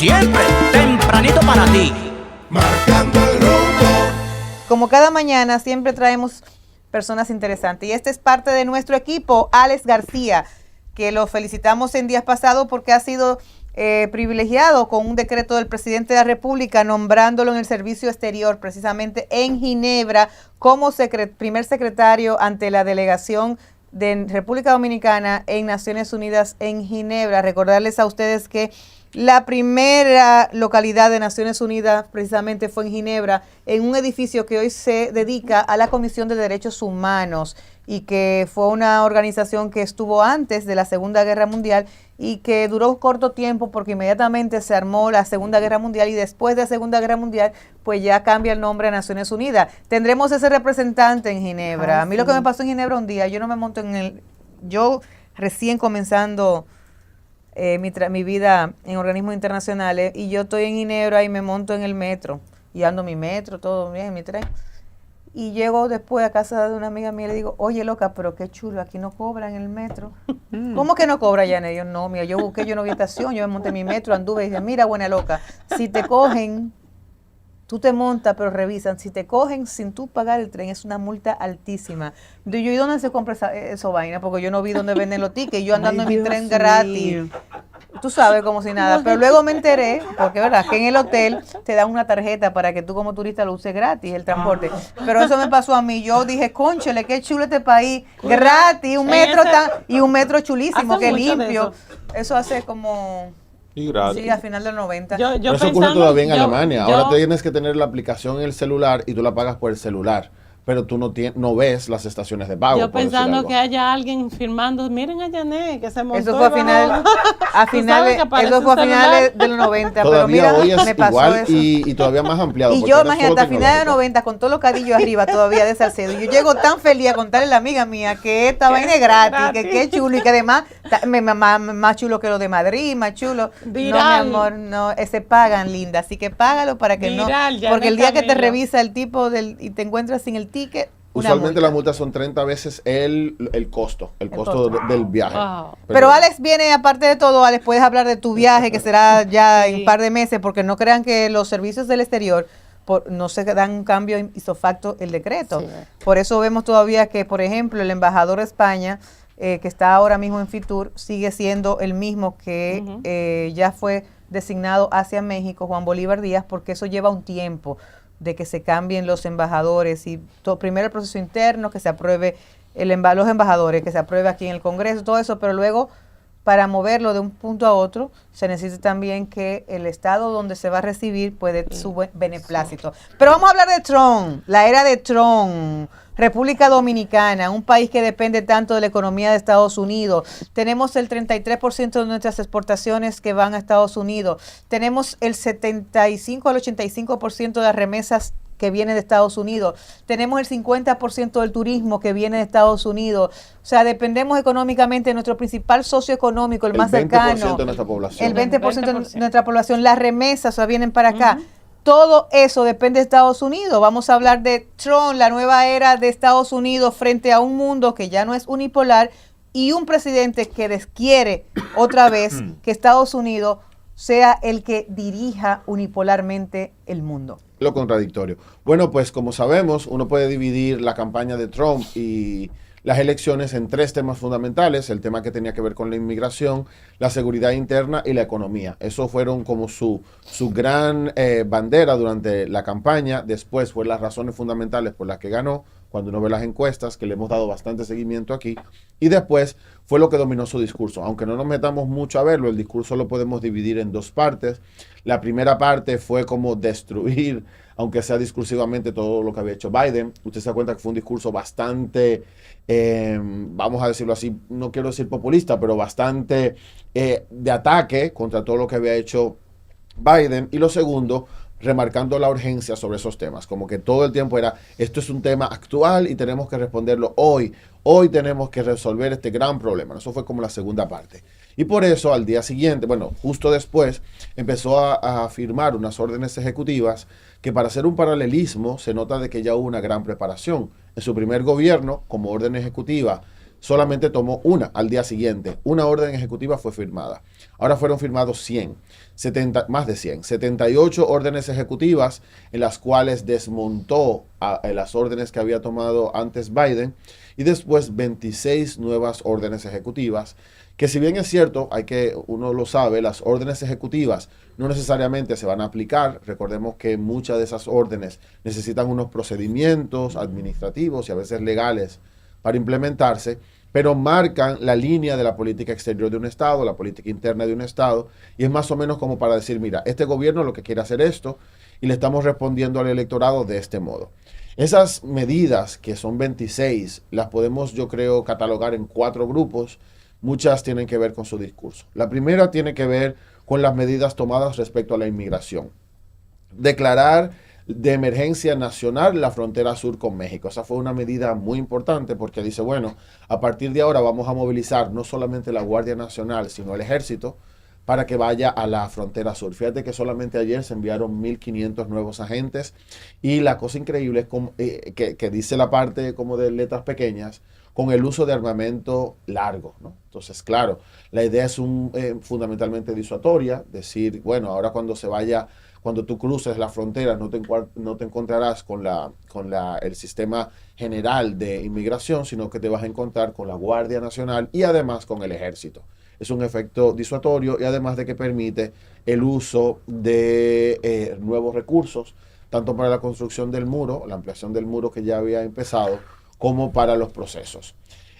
siempre tempranito para ti. Marcando el rumbo. Como cada mañana, siempre traemos personas interesantes. Y este es parte de nuestro equipo, Alex García, que lo felicitamos en días pasados porque ha sido privilegiado con un decreto del presidente de la República nombrándolo en el servicio exterior, precisamente en Ginebra, como primer secretario ante la delegación de República Dominicana en Naciones Unidas en Ginebra. Recordarles a ustedes que la primera localidad de Naciones Unidas precisamente fue en Ginebra, en un edificio que hoy se dedica a la Comisión de Derechos Humanos y que fue una organización que estuvo antes de la Segunda Guerra Mundial y que duró corto tiempo porque inmediatamente se armó la Segunda Guerra Mundial y después de la Segunda Guerra Mundial pues ya cambia el nombre a Naciones Unidas. Tendremos ese representante en Ginebra. A mí lo que me pasó en Ginebra un día, yo no me monto yo recién comenzando mi vida en organismos internacionales y yo estoy en Ginebra y me monto en el metro y ando mi metro, todo bien, mi tren. Y llego después a casa de una amiga mía y le digo, oye loca, pero qué chulo, aquí no cobran el metro. ¿Cómo que no cobra, Janet? Yo no, mira, yo busqué, yo no vi estación, yo me monté en mi metro, anduve y dije, mira, buena loca, si te cogen, tú te montas, pero revisan, si te cogen sin tú pagar el tren, es una multa altísima. ¿Y dónde se compra esa vaina? Porque yo no vi dónde venden los tickets, yo andando en mi tren gratis. Tú sabes, como si nada. Pero luego me enteré, porque verdad, que en el hotel te dan una tarjeta para que tú como turista lo uses gratis, el transporte. Pero eso me pasó a mí. Yo dije, cónchale, qué chulo este país, gratis, un metro chulísimo, qué limpio. Eso hace como... Y gratis. Sí, al final del 90. Pero eso ocurre todavía en Alemania. Ahora tienes que tener la aplicación en el celular y tú la pagas por el celular. Pero tú no ves las estaciones de pago. Yo pensando que haya alguien firmando, miren a Janet, que se montó. Eso fue a finales de los 90. Todavía pero mira, hoy es me pasó igual eso. y todavía más ampliado. Y yo, imagínate, a finales de los 90, con todos los cadillos arriba todavía de Salcedo. Y yo llego tan feliz a contarle a la amiga mía que esta vaina es gratis, que qué chulo y que además más chulo que lo de Madrid, más chulo. Viral. No, mi amor, no, se pagan, linda. Así que págalo para que Viral, no. Porque el día que te Camilo. revisa el tipo y te encuentras sin el ticket. Usualmente las multas son 30 veces el costo del viaje. Wow. Pero Alex viene, aparte de todo, Alex, puedes hablar de tu viaje, que será ya en un par de meses, porque no crean que los servicios del exterior no se dan un cambio ipso facto el decreto. Sí. Por eso vemos todavía que, por ejemplo, el embajador de España, que está ahora mismo en Fitur, sigue siendo el mismo que ya fue designado hacia México, Juan Bolívar Díaz, porque eso lleva un tiempo de que se cambien los embajadores y primero el proceso interno, que se apruebe los embajadores, que se apruebe aquí en el Congreso, todo eso, pero luego para moverlo de un punto a otro se necesita también que el estado donde se va a recibir puede su beneplácito. Pero vamos a hablar de Trump, la era de Trump. República Dominicana, un país que depende tanto de la economía de Estados Unidos. Tenemos el 33% de nuestras exportaciones que van a Estados Unidos. Tenemos el 75 al 85% de las remesas que vienen de Estados Unidos. Tenemos el 50% del turismo que viene de Estados Unidos. O sea, dependemos económicamente de nuestro principal socio económico, el más cercano. El 20% de nuestra población. El 20% de nuestra población. Las remesas, o sea, vienen para acá. Todo eso depende de Estados Unidos. Vamos a hablar de Trump, la nueva era de Estados Unidos frente a un mundo que ya no es unipolar y un presidente que quiere otra vez que Estados Unidos sea el que dirija unipolarmente el mundo. Lo contradictorio. Bueno, pues como sabemos, uno puede dividir la campaña de Trump y las elecciones en tres temas fundamentales: el tema que tenía que ver con la inmigración, la seguridad interna y la economía. Esos fueron como su gran bandera durante la campaña. Después fue las razones fundamentales por las que ganó, cuando uno ve las encuestas, que le hemos dado bastante seguimiento aquí. Y después fue lo que dominó su discurso. Aunque no nos metamos mucho a verlo, el discurso lo podemos dividir en dos partes. La primera parte fue como destruir, aunque sea discursivamente, todo lo que había hecho Biden. Usted se da cuenta que fue un discurso bastante, vamos a decirlo así, no quiero decir populista, pero bastante de ataque contra todo lo que había hecho Biden. Y lo segundo, remarcando la urgencia sobre esos temas, como que todo el tiempo era, esto es un tema actual y tenemos que responderlo hoy tenemos que resolver este gran problema. Eso fue como la segunda parte. Y por eso al día siguiente, bueno, justo después, empezó a firmar unas órdenes ejecutivas que, para hacer un paralelismo, se nota de que ya hubo una gran preparación. En su primer gobierno, como orden ejecutiva, solamente tomó una al día siguiente. Una orden ejecutiva fue firmada. Ahora fueron firmados 100, 70, más de 100, 78 órdenes ejecutivas en las cuales desmontó las órdenes que había tomado antes Biden y después 26 nuevas órdenes ejecutivas, que si bien es cierto, uno lo sabe, las órdenes ejecutivas no necesariamente se van a aplicar. Recordemos que muchas de esas órdenes necesitan unos procedimientos administrativos y a veces legales para implementarse, pero marcan la línea de la política exterior de un Estado, la política interna de un Estado, y es más o menos como para decir, mira, este gobierno lo que quiere hacer esto, y le estamos respondiendo al electorado de este modo. Esas medidas, que son 26, las podemos, yo creo, catalogar en 4 grupos. Muchas tienen que ver con su discurso. La primera tiene que ver con las medidas tomadas respecto a la inmigración. Declarar de emergencia nacional la frontera sur con México. Esa fue una medida muy importante porque dice, bueno, a partir de ahora vamos a movilizar no solamente la Guardia Nacional, sino el Ejército para que vaya a la frontera sur. Fíjate que solamente ayer se enviaron 1.500 nuevos agentes y la cosa increíble es como, que dice la parte como de letras pequeñas, con el uso de armamento largo, ¿no? Entonces, claro, la idea es fundamentalmente disuasoria, decir, bueno, ahora cuando tú cruces la frontera no te encontrarás con el sistema general de inmigración, sino que te vas a encontrar con la Guardia Nacional y además con el Ejército. Es un efecto disuasorio y además de que permite el uso de nuevos recursos, tanto para la construcción del muro, la ampliación del muro que ya había empezado, como para los procesos.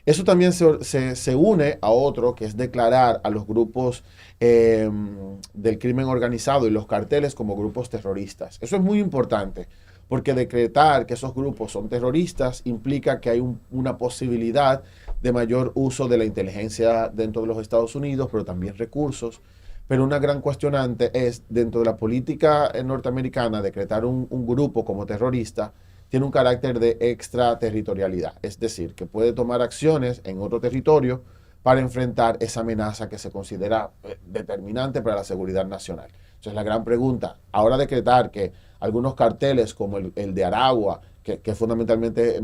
Eso también se une a otro, que es declarar a los grupos del crimen organizado y los carteles como grupos terroristas. Eso es muy importante, porque decretar que esos grupos son terroristas implica que hay una posibilidad de mayor uso de la inteligencia dentro de los Estados Unidos, pero también recursos. Pero una gran cuestionante es, dentro de la política norteamericana, decretar un grupo como terrorista tiene un carácter de extraterritorialidad, es decir, que puede tomar acciones en otro territorio para enfrentar esa amenaza que se considera determinante para la seguridad nacional. Entonces, la gran pregunta, ahora decretar que algunos carteles como el de Aragua, que es fundamentalmente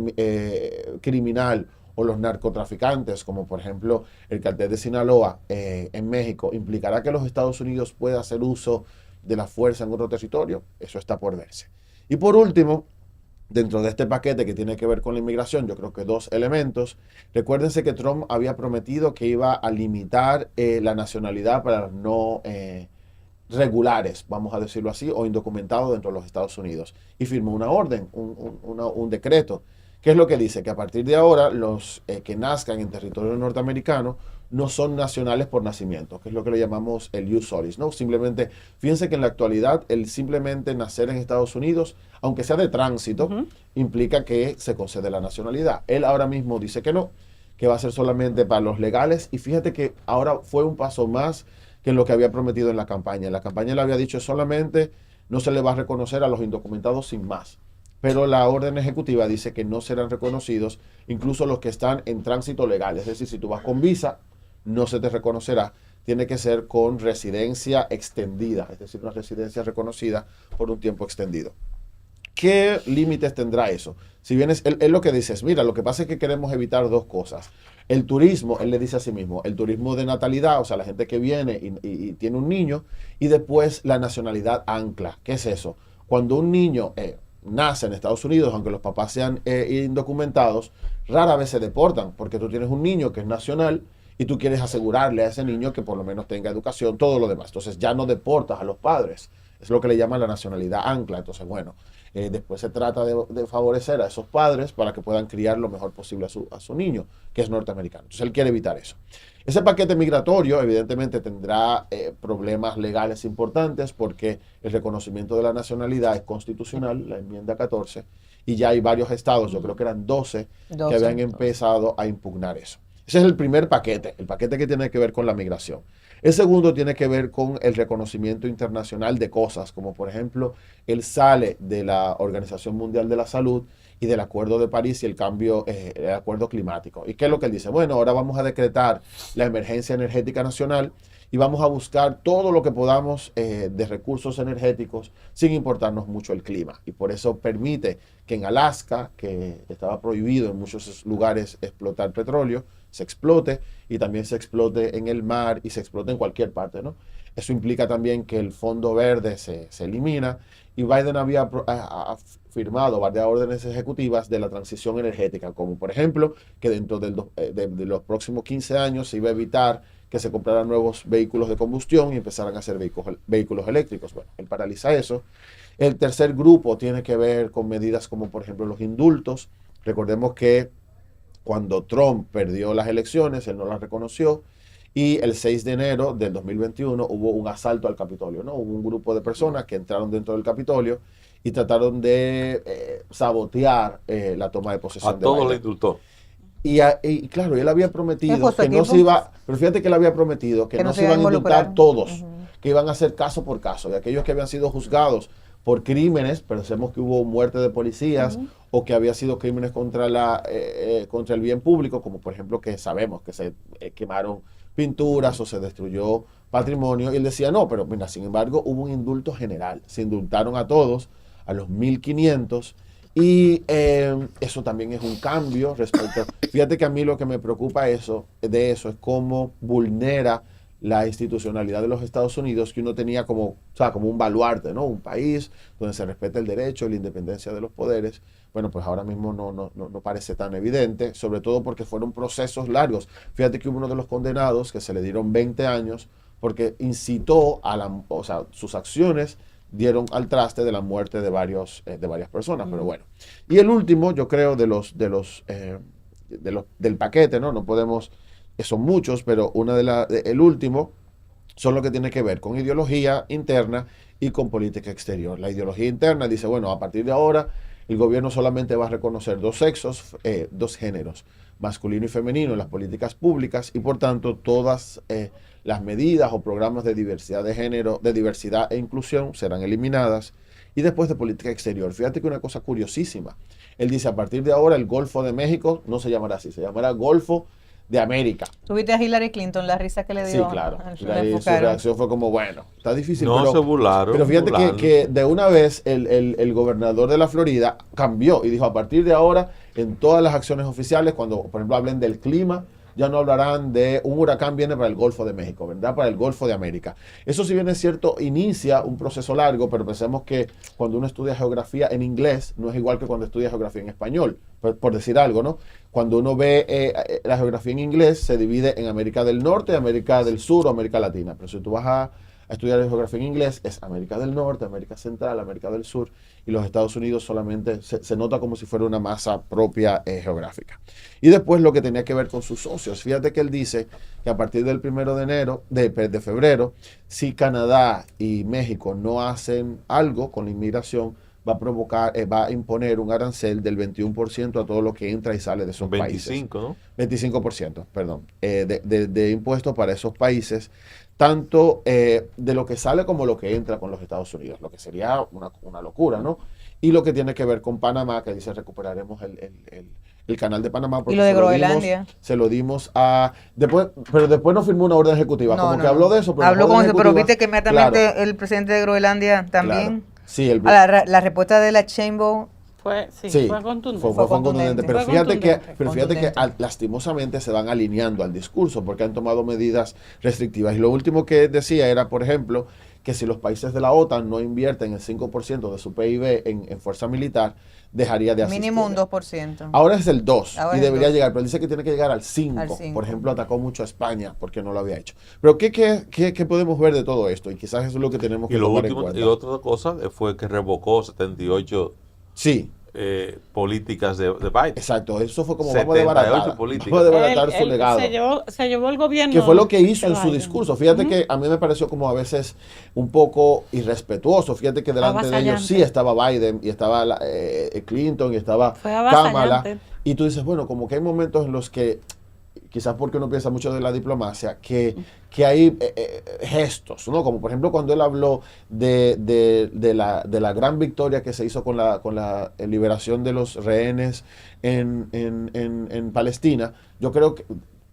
criminal, o los narcotraficantes, como por ejemplo el cartel de Sinaloa en México, implicará que los Estados Unidos puedan hacer uso de la fuerza en otro territorio. Eso está por verse. Y por último, dentro de este paquete que tiene que ver con la inmigración, yo creo que 2 elementos. Recuérdense que Trump había prometido que iba a limitar la nacionalidad para los no regulares, vamos a decirlo así, o indocumentados dentro de los Estados Unidos. Y firmó una orden, un decreto. ¿Qué es lo que dice? Que a partir de ahora los que nazcan en territorio norteamericano no son nacionales por nacimiento, que es lo que le llamamos el ius solis, ¿no? Simplemente, fíjense que en la actualidad el simplemente nacer en Estados Unidos, aunque sea de tránsito, implica que se concede la nacionalidad. Él ahora mismo dice que no, que va a ser solamente para los legales, y fíjate que ahora fue un paso más que lo que había prometido en la campaña. En la campaña le había dicho solamente no se le va a reconocer a los indocumentados sin más. Pero la orden ejecutiva dice que no serán reconocidos incluso los que están en tránsito legal. Es decir, si tú vas con visa, no se te reconocerá. Tiene que ser con residencia extendida, es decir, una residencia reconocida por un tiempo extendido. ¿Qué límites tendrá eso? Si bien él lo que dice es, mira, lo que pasa es que queremos evitar 2 cosas. El turismo, él le dice a sí mismo, el turismo de natalidad, o sea, la gente que viene y tiene un niño, y después la nacionalidad ancla. ¿Qué es eso? Cuando un niño nace en Estados Unidos, aunque los papás sean indocumentados, rara vez se deportan, porque tú tienes un niño que es nacional y tú quieres asegurarle a ese niño que por lo menos tenga educación, todo lo demás. Entonces ya no deportas a los padres. Es lo que le llaman la nacionalidad ancla. Entonces, bueno, después se trata de favorecer a esos padres para que puedan criar lo mejor posible a su niño, que es norteamericano. Entonces él quiere evitar eso. Ese paquete migratorio evidentemente tendrá problemas legales importantes porque el reconocimiento de la nacionalidad es constitucional, la enmienda 14, y ya hay varios estados, yo creo que eran 12 que habían empezado a impugnar eso. Ese es el primer paquete, el paquete que tiene que ver con la migración. El segundo tiene que ver con el reconocimiento internacional de cosas, como por ejemplo, él sale de la Organización Mundial de la Salud y del Acuerdo de París y el acuerdo climático. ¿Y qué es lo que él dice? Bueno, ahora vamos a decretar la emergencia energética nacional y vamos a buscar todo lo que podamos de recursos energéticos sin importarnos mucho el clima. Y por eso permite que en Alaska, que estaba prohibido en muchos lugares explotar petróleo, se explote y también se explote en el mar y se explote en cualquier parte, ¿no? Eso implica también que el fondo verde se elimina y Biden había ha firmado varias órdenes ejecutivas de la transición energética, como por ejemplo que dentro de los próximos 15 años se iba a evitar que se compraran nuevos vehículos de combustión y empezaran a hacer vehículos eléctricos. Bueno, él paraliza eso. El tercer grupo tiene que ver con medidas como por ejemplo los indultos. Recordemos que cuando Trump perdió las elecciones, él no las reconoció. Y el 6 de enero del 2021 hubo un asalto al Capitolio, ¿no? Hubo un grupo de personas que entraron dentro del Capitolio y trataron de sabotear la toma de posesión A de todos Biden. le indultó. Y claro, él había prometido su que no equipo? se iba, pero fíjate que él había prometido que no se iban a indultar involucrar. todos, que iban a hacer caso por caso, de aquellos que habían sido juzgados por crímenes, pensemos que hubo muerte de policías o que había sido crímenes contra contra el bien público, como por ejemplo que sabemos que se quemaron pinturas o se destruyó patrimonio, y él decía no, pero mira, sin embargo hubo un indulto general, se indultaron a todos, a los 1.500, y eso también es un cambio respecto. Fíjate que a mí lo que me preocupa de eso es cómo vulnera la institucionalidad de los Estados Unidos, que uno tenía como, o sea, como un baluarte, ¿no? Un país donde se respeta el derecho, la independencia de los poderes. Bueno, pues ahora mismo no parece tan evidente, sobre todo porque fueron procesos largos. Fíjate que hubo uno de los condenados que se le dieron 20 años porque incitó o sea, sus acciones dieron al traste de la muerte de varias personas, pero bueno. Y el último, yo creo, del paquete, ¿no? No podemos, son muchos, pero el último son lo que tiene que ver con ideología interna y con política exterior. La ideología interna dice, bueno, a partir de ahora el gobierno solamente va a reconocer dos sexos, dos géneros, masculino y femenino en las políticas públicas, y por tanto todas las medidas o programas de diversidad de género, de diversidad e inclusión serán eliminadas. Y después de política exterior, fíjate que una cosa curiosísima, él dice, a partir de ahora el Golfo de México no se llamará así, se llamará Golfo de América. ¿Tuviste a Hillary Clinton, la risa que le dio? Sí, claro. La Su enfocaron. reacción fue como, bueno, está difícil. No, se burlaron. Pero fíjate burlaron. que de una vez el gobernador de la Florida cambió y dijo, a partir de ahora, en todas las acciones oficiales, cuando, por ejemplo, hablen del clima, ya no hablarán de un huracán viene para el Golfo de México, ¿verdad? Para el Golfo de América. Eso, si bien es cierto, inicia un proceso largo, pero pensemos que cuando uno estudia geografía en inglés, no es igual que cuando estudia geografía en español, por decir algo, ¿no? Cuando uno ve la geografía en inglés, se divide en América del Norte, América del Sur o América Latina. Pero si tú vas a estudiar geografía en inglés, es América del Norte, América Central, América del Sur, y los Estados Unidos solamente se nota como si fuera una masa propia geográfica. Y después lo que tenía que ver con sus socios. Fíjate que él dice que a partir del 1 de enero, de febrero, si Canadá y México no hacen algo con la inmigración, va a imponer un arancel del 21% a todo lo que entra y sale de esos 25, países. ¿no? 25%, perdón, de impuestos para esos países, tanto de lo que sale como lo que entra con los Estados Unidos, lo que sería una locura, ¿no? Y lo que tiene que ver con Panamá, que dice recuperaremos el canal de Panamá. Y lo de Groenlandia. Se lo dimos a... pero después no firmó una orden ejecutiva, como que habló de eso. Pero habló la con orden eso, pero ejecutiva, viste que inmediatamente claro, el presidente de Groenlandia también... claro. Sí, La respuesta de la Chamber Fue contundente. fue contundente. Pero Fue fíjate que, contundente. lastimosamente se van alineando al discurso porque han tomado medidas restrictivas. Y lo último que decía era, por ejemplo, que si los países de la OTAN no invierten el 5% de su PIB en fuerza militar, dejaría de asistir. mínimo un 2%. Ahora es el 2 Ahora y es el debería 2. llegar, pero dice que tiene que llegar al 5. Al 5. Por ejemplo, atacó mucho a España porque no lo había hecho. Pero ¿qué podemos ver de todo esto? Y quizás eso es lo que tenemos que Y lo tomar último, en cuenta. y otra cosa fue que revocó 78 Sí, políticas de Biden. exacto. Eso fue como 78 vamos a desbaratar. políticas. Vamos a desbaratar su Él legado. se llevó el gobierno. Que fue lo que hizo de en su Biden. discurso. Fíjate que a mí me pareció como a veces un poco irrespetuooso. Fíjate que delante de ellos Avasallante. sí estaba Biden y estaba Clinton y estaba Fue avasallante. Kamala. Y tú dices, bueno, como que hay momentos en los que, quizás porque uno piensa mucho de la diplomacia, que hay gestos, ¿no? Como por ejemplo cuando él habló de la gran victoria que se hizo con la liberación de los rehenes en Palestina. Yo creo que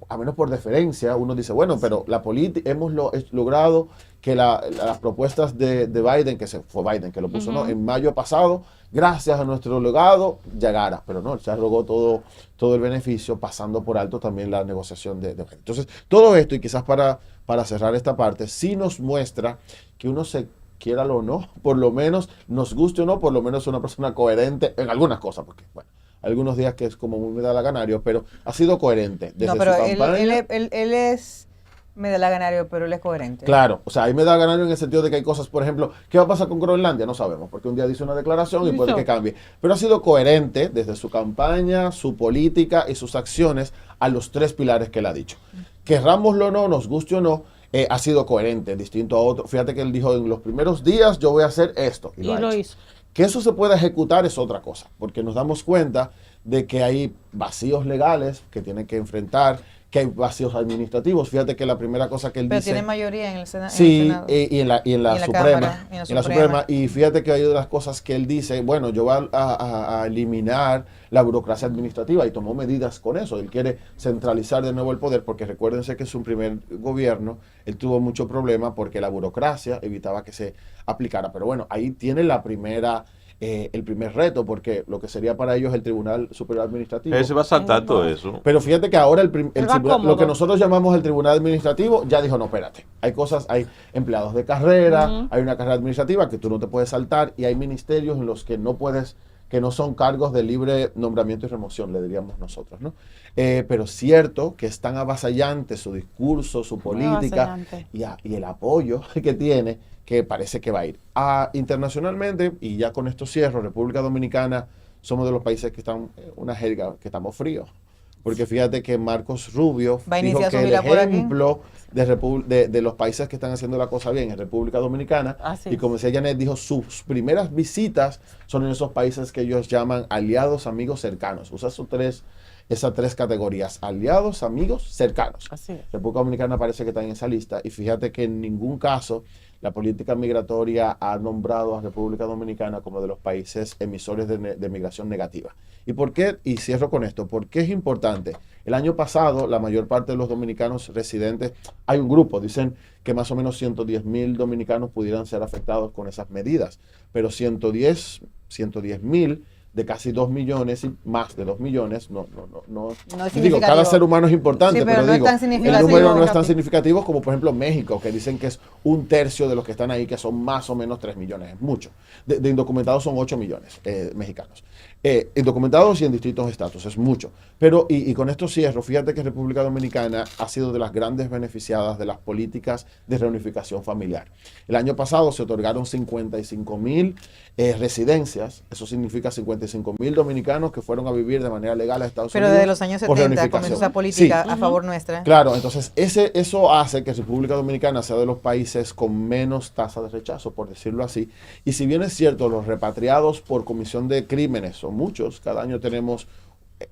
a menos por deferencia, uno dice, bueno, pero la política, hemos logrado que las propuestas de Biden, fue Biden que lo puso, ¿no? En mayo pasado, gracias a nuestro legado, llegara. Pero no, se arrogó todo el beneficio, pasando por alto también la negociación de Biden. Entonces, todo esto, y quizás para cerrar esta parte, sí nos muestra que uno se quiera o no, por lo menos, nos guste o no, por lo menos una persona coherente en algunas cosas, porque, bueno, algunos días que es como muy medalaganario, pero ha sido coherente desde No, pero su campaña. él es medalaganario, pero él es coherente. Claro, o sea, hay medalaganario en el sentido de que hay cosas, por ejemplo, ¿qué va a pasar con Groenlandia? No sabemos, porque un día dice una declaración y puede que cambie. Pero ha sido coherente desde su campaña, su política y sus acciones a los 3 pilares que él ha dicho. Querrámoslo o no, nos guste o no, ha sido coherente, distinto a otro. Fíjate que él dijo, en los primeros días yo voy a hacer esto. Y lo hizo. Que eso se pueda ejecutar es otra cosa, porque nos damos cuenta de que hay vacíos legales que tiene que enfrentar, que hay vacíos administrativos. Fíjate que la primera cosa que él Pero dice... tiene mayoría en el Senado. Sí, y en la Suprema. Cámara, y en la Suprema. Y fíjate que hay otras cosas que él dice, bueno, yo voy a eliminar la burocracia administrativa, y tomó medidas con eso. Él quiere centralizar de nuevo el poder, porque recuérdense que en su primer gobierno él tuvo mucho problema porque la burocracia evitaba que se aplicara. Pero bueno, ahí tiene el primer reto, porque lo que sería para ellos el Tribunal Superior Administrativo. Él se va a saltar todo eso. Pero fíjate que ahora el tribunal, lo cómodo. que nosotros llamamos el Tribunal Administrativo, ya dijo, no, espérate, hay empleados de carrera, hay una carrera administrativa que tú no te puedes saltar, y hay ministerios en los que no puedes, que no son cargos de libre nombramiento y remoción, le diríamos nosotros, ¿no? Pero es cierto que es tan avasallante su discurso, su política y el apoyo que tiene, que parece que va a ir. Internacionalmente, y ya con esto cierro, República Dominicana, somos de los países que están, una jerga, que estamos fríos. Porque fíjate que Marcos Rubio dijo que el ejemplo de los países que están haciendo la cosa bien es República Dominicana. Y como decía Janet, dijo, sus primeras visitas son en esos países que ellos llaman aliados, amigos, cercanos. Usa esas 3 categorías: aliados, amigos, cercanos. República Dominicana parece que está en esa lista, y fíjate que en ningún caso la política migratoria ha nombrado a República Dominicana como de los países emisores de migración negativa. ¿Y por qué? Y cierro con esto. ¿Por qué es importante? El año pasado, la mayor parte de los dominicanos residentes, hay un grupo, dicen que más o menos 110,000 dominicanos pudieran ser afectados con esas medidas, pero 110,000 de casi 2 millones y más de 2 millones, no es digo, cada ser humano es importante, sí, pero no digo, es tan el número no es tan significativo como, por ejemplo, México, que dicen que es 1/3 de los que están ahí, que son más o menos 3 millones, es mucho. De indocumentados son 8 millones mexicanos. Indocumentados y en distintos estatus, es mucho. Pero, y con esto cierro, fíjate que República Dominicana ha sido de las grandes beneficiadas de las políticas de reunificación familiar. El año pasado se otorgaron 55,000 residencias, eso significa 55,000 dominicanos que fueron a vivir de manera legal a Estados Unidos. Pero desde los años 70 comenzó esa política a favor nuestra. Claro, entonces eso hace que República Dominicana sea de los países con menos tasa de rechazo, por decirlo así. Y si bien es cierto, los repatriados por comisión de crímenes son muchos, cada año tenemos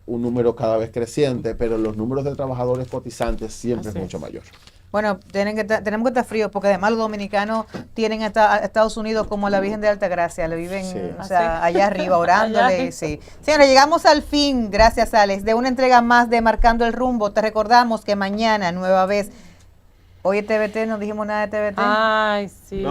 un número cada vez creciente, pero los números de trabajadores cotizantes siempre es mucho mayor. Bueno, tenemos que estar fríos, porque además los dominicanos tienen a Estados Unidos como a la Virgen de Altagracia, le viven allá arriba orándole. Sí. Señores, llegamos al fin, gracias Alex, de una entrega más de Marcando el Rumbo. Te recordamos que mañana, nueva vez, hoy es TVT, no dijimos nada de TVT. Ay, sí.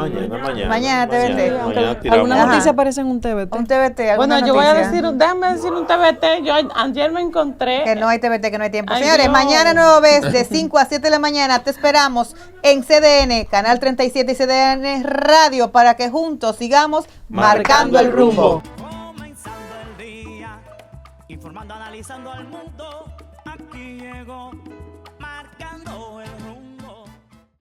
Mañana TVT. Alguna noticia aparece en un TVT. Un TVT, bueno, yo voy a decir, déjame decir un TVT. Yo ayer me encontré. Que no hay TVT, que no hay tiempo. Ay, Señores, Dios. mañana nueva vez de 5 a 7 de la mañana te esperamos en CDN, Canal 37 y CDN Radio, para que juntos sigamos marcando el rumbo. Comenzando el día, informando, analizando al mundo, aquí llegó